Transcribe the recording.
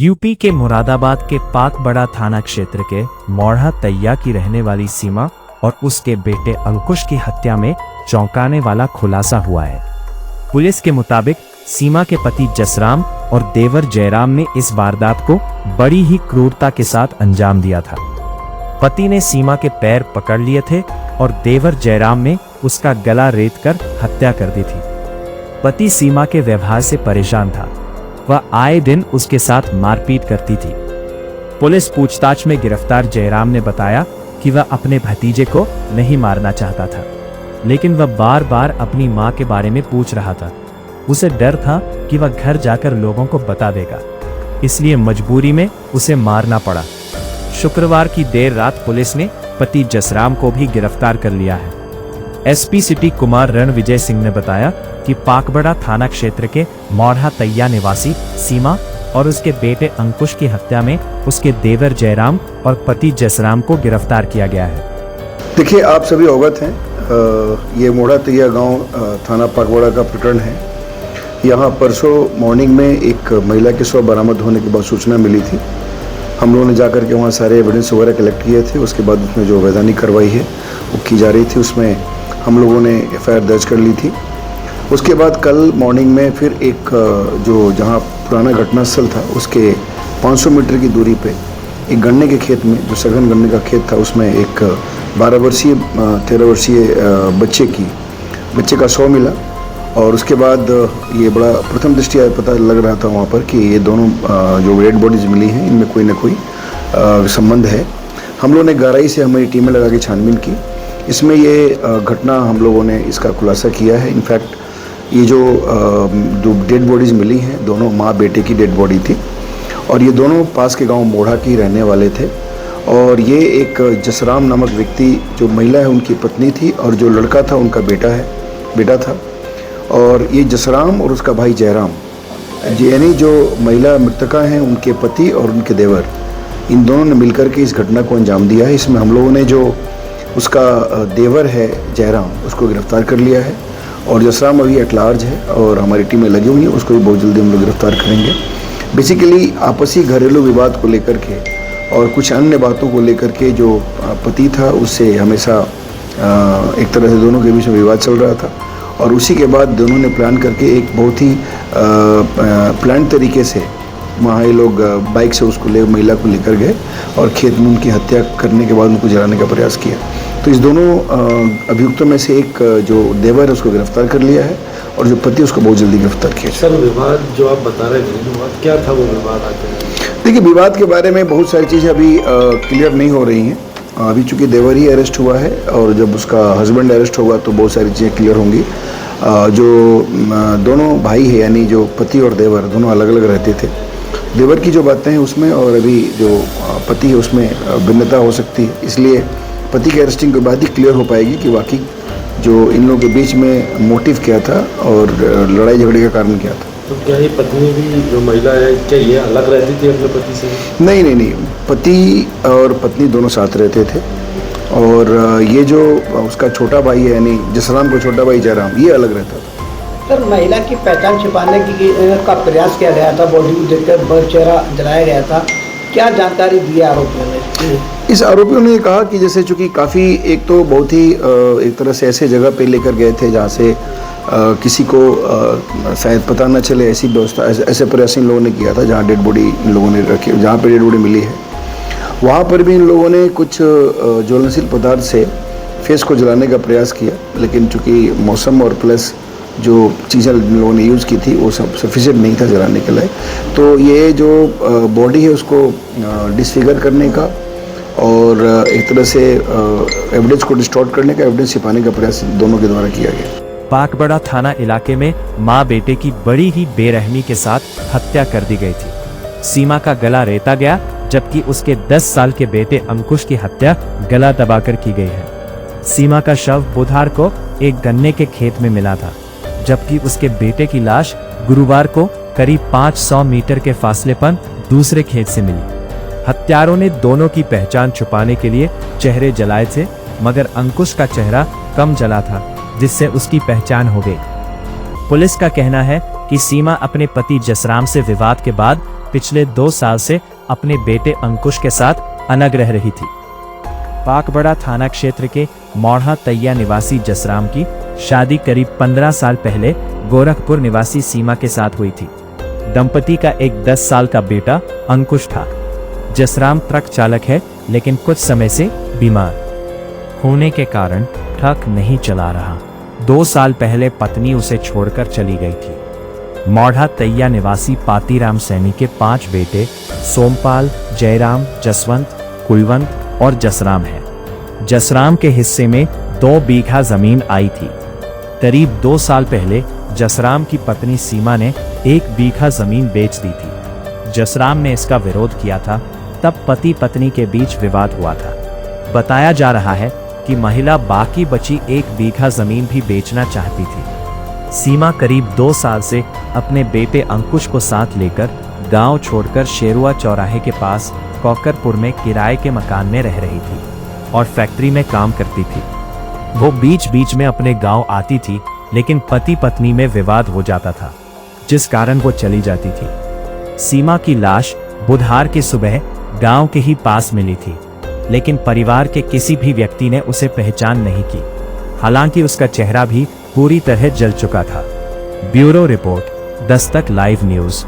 UP के मुरादाबाद के पाकबड़ा थाना क्षेत्र के मोढ़ा तैया की रहने वाली सीमा और उसके बेटे अंकुश की हत्या में चौंकाने वाला खुलासा हुआ है। पुलिस के मुताबिक सीमा के पति जसराम और देवर जयराम ने इस वारदात को बड़ी ही क्रूरता के साथ अंजाम दिया था। पति ने सीमा के पैर पकड़ लिए थे और देवर जयराम ने उसका गला रेतकर हत्या कर दी थी। पति सीमा के व्यवहार से परेशान था। वह आए दिन उसके साथ मारपीट करती थी। पुलिस पूछताछ में गिरफ्तार जयराम ने बताया कि वह अपने भतीजे को नहीं मारना चाहता था, लेकिन वह बार बार अपनी मां के बारे में पूछ रहा था। उसे डर था कि वह घर जाकर लोगों को बता देगा, इसलिए मजबूरी में उसे मारना पड़ा। शुक्रवार की देर रात पुलिस ने पति जसराम को भी गिरफ्तार कर लिया है। एसपी सिटी कुमार रणविजय सिंह ने बताया कि पाकबड़ा थाना क्षेत्र के मोढ़ा तैया निवासी सीमा और उसके बेटे अंकुश की हत्या में उसके देवर जयराम और पति जसराम को गिरफ्तार किया गया है। देखिए, आप सभी अवगत हैं, ये मोढ़ा तैया गांव थाना पाकबड़ा का प्रकरण है। यहाँ परसों मॉर्निंग में एक महिला के शव बरामद होने की बाद सूचना मिली थी। हम लोगों ने जाकर के वहाँ सारे एविडेंस वगैरह कलेक्ट किए थे। उसके बाद उसमें जो वैधानिक कार्रवाई है वो की जा रही थी। उसमें हम लोगों ने एफआईआर दर्ज कर ली थी। उसके बाद कल मॉर्निंग में फिर एक जो जहाँ पुराना घटनास्थल था उसके 500 मीटर की दूरी पे एक गन्ने के खेत में, जो सघन गन्ने का खेत था, उसमें एक 12 वर्षीय 13 वर्षीय बच्चे का शव मिला। और उसके बाद ये बड़ा प्रथम दृष्टया पता लग रहा था वहाँ पर कि ये दोनों जो डेड बॉडीज मिली हैं इनमें कोई ना कोई संबंध है। हम लोगों ने गहराई से हमारी टीमें लगा के छानबीन की। इसमें ये घटना हम लोगों ने इसका खुलासा किया है। इनफैक्ट ये जो डेड बॉडीज़ मिली हैं दोनों माँ बेटे की डेड बॉडी थी और ये दोनों पास के गांव मोढ़ा की रहने वाले थे। और ये एक जसराम नामक व्यक्ति, जो महिला है उनकी पत्नी थी और जो लड़का था उनका बेटा था। और ये जसराम और उसका भाई जयराम, यानी जो महिला मृतका हैं उनके पति और उनके देवर, इन दोनों ने मिलकर के इस घटना को अंजाम दिया है। इसमें हम लोगों ने जो उसका देवर है जयराम, उसको गिरफ्तार कर लिया है और जसराम अभी एट लार्ज है और हमारी टीमें लगी हुई हैं, उसको भी बहुत जल्दी हम लोग गिरफ्तार करेंगे। बेसिकली आपसी घरेलू विवाद को लेकर के और कुछ अन्य बातों को लेकर के जो पति था उससे हमेशा एक तरह से दोनों के बीच में विवाद चल रहा था। और उसी के बाद दोनों ने प्लान करके एक बहुत ही प्लान तरीके से वहाँ ये लोग बाइक से उसको महिला को लेकर गए और खेत में उनकी हत्या करने के बाद उनको जलाने का प्रयास किया। तो इस दोनों अभियुक्तों में से एक जो देवर है उसको गिरफ्तार कर लिया है और जो पति उसको बहुत जल्दी गिरफ्तार किया। सर, विवाद जो आप बता रहे थे, विवाद क्या था? वो विवाद आगे देखिए, विवाद के बारे में बहुत सारी चीज़ें अभी क्लियर नहीं हो रही हैं। अभी चूँकि देवर ही अरेस्ट हुआ है और जब उसका हस्बैंड अरेस्ट होगा तो बहुत सारी चीज़ें क्लियर होंगी। जो दोनों भाई है, यानी जो पति और देवर दोनों अलग अलग रहते थे, देवर की जो बातें हैं उसमें और अभी जो पति है उसमें भिन्नता हो सकती है। इसलिए पति के अरेस्टिंग के बाद ही क्लियर हो पाएगी कि वाकई जो इन लोगों के बीच में मोटिव क्या था और लड़ाई झगड़े का कारण क्या था। तो क्या ये पत्नी भी जो महिला है, क्या ये अलग रहती थी अपने पति से? नहीं, पति और पत्नी दोनों साथ रहते थे। और ये जो उसका छोटा भाई है, यानी जसराम का छोटा भाई जयराम, ये अलग रहता था। सर, महिला की पहचान छिपाने का प्रयास किया गया था, बॉडी को देखकर बर्ड चेहरा जलाया गया था, क्या जानकारी दी आरोपियों ने? इस आरोपियों ने कहा कि जैसे चूँकि काफ़ी एक तो बहुत ही एक तरह से ऐसे जगह पे लेकर गए थे जहाँ से किसी को शायद पता न चले, ऐसी व्यवस्था ऐसे प्रयास इन लोगों ने किया था। जहाँ डेड बॉडी इन लोगों ने रखी, जहाँ पे डेड बॉडी मिली है वहाँ पर भी इन लोगों ने कुछ ज्वलनशील पदार्थ से फेस को जलाने का प्रयास किया, लेकिन चूँकि मौसम और प्लस जो चीज़ें इन लोगों ने यूज़ की थी वो सब सफिशिएंट नहीं था जलाने के लिए। तो ये जो बॉडी है उसको डिसफिगर करने का और एक तरह से एविडेंस को डिस्टॉर्ट करने का, एविडेंस छिपाने का प्रयास दोनों के द्वारा किया गया। पाकबड़ा थाना इलाके में मां बेटे की बड़ी ही बेरहमी के साथ हत्या कर दी गई थी। सीमा का गला रेता गया, जबकि उसके 10 साल के बेटे अंकुश की हत्या गला दबाकर की गई है। सीमा का शव बुधवार को एक गन्ने के खेत में मिला था, जबकि उसके बेटे की लाश गुरुवार को करीब 500 मीटर के फासले पर दूसरे खेत से मिली। हत्यारों ने दोनों की पहचान छुपाने के लिए चेहरे जलाए थे, मगर अंकुश का चेहरा कम जला था, जिससे उसकी पहचान हो गई। पुलिस का कहना है कि सीमा अपने पति जसराम से विवाद के बाद पिछले 2 साल से अपने बेटे अंकुश के साथ अलग रह रही थी। पाकबड़ा थाना क्षेत्र के मोढ़ा तैया निवासी जसराम की शादी करीब 15 साल पहले गोरखपुर निवासी सीमा के साथ हुई थी। दंपति का एक 10 साल का बेटा अंकुश था। जसराम ट्रक चालक है, लेकिन कुछ समय से बीमार होने के कारण ट्रक नहीं चला रहा। 2 साल पहले पत्नी उसे छोड़कर चली गई थी। मोढ़ा तैया निवासी पातीराम सैनी के 5 बेटे सोमपाल, जयराम, जसवंत, कुलवंत और जसराम है। जसराम के हिस्से में 2 बीघा जमीन आई थी। करीब 2 साल पहले जसराम की पत्नी सीमा ने 1 बीघा जमीन बेच दी थी। जसराम ने इसका विरोध किया था, तब पति पत्नी के बीच विवाद हुआ था। बताया जा रहा है कि महिला बाकी बची 1 बीघा जमीन भी बेचना चाहती थी। सीमा करीब 2 साल से अपने बेटे अंकुश को साथ लेकर गांव छोड़कर शेरुआ चौराहे के पास कौकरपुर में किराए के मकान में रह रही थी और फैक्ट्री में काम करती थी। वो बीच बीच में अपने गांव आती थी, लेकिन पति पत्नी में विवाद हो जाता था, जिस कारण वो चली जाती थी। सीमा की लाश बुधवार की सुबह गांव के ही पास मिली थी, लेकिन परिवार के किसी भी व्यक्ति ने उसे पहचान नहीं की। हालांकि उसका चेहरा भी पूरी तरह जल चुका था। Bureau report, Dastak live news.